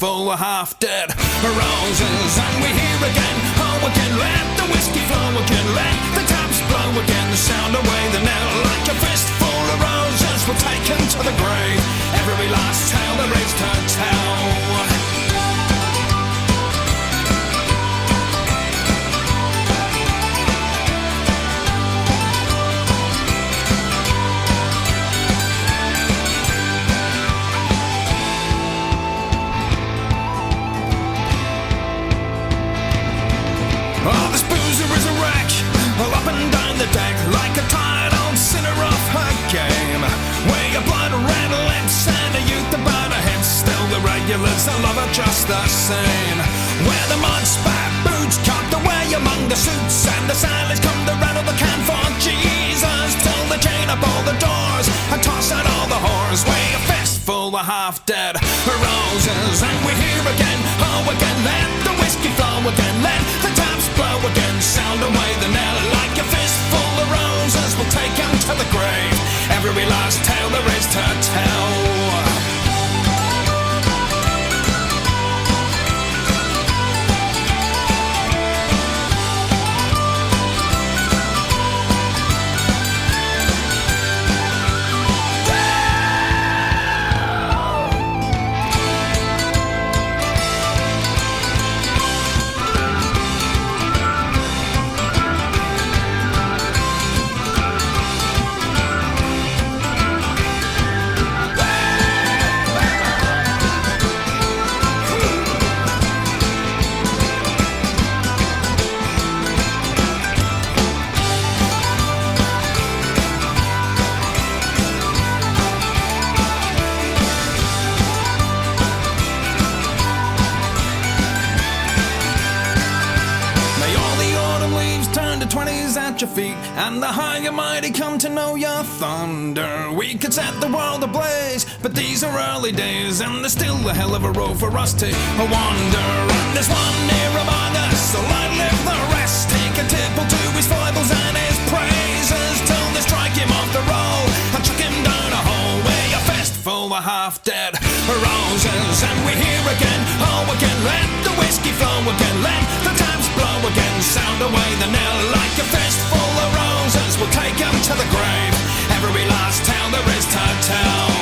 fistful of half-dead roses. And we're here again, oh again, let the whiskey flow again, let the taps blow again, the sound away the nail like a fistful of roses will take him to the grave. Every last tale there is to tell. Oh, this boozer is a wreck, all up and down the deck, like a tired old sinner off her game. Where your blood red lips and a youth about her head, still the regulars, I love her just the same. Where the mud spat, boots cocked away among the suits, and the sailors come to rattle the can for Jesus, till the chain up all the doors, and toss out all the whores. Where your fistful of half-dead roses. And we're here again, oh again, let the whiskey flow again, let the taps blow again, sound away the nail like a fistful of roses will take him to the grave. Every last tale there is to tell. Your feet, and the high and mighty come to know your thunder. We could set the world ablaze, but these are early days, and there's still a hell of a road for us to wander. And there's one near among us, so I live the rest. Take a tipple to his foibles and his praises, till they strike him off the roll and chuck him down a hole where your fistful of half-dead roses. And we're here again, oh again, let the whiskey flow again, let the taps blow again, sound away the nail like a fistful of roses will take him to the grave. Every last tale there is to tell.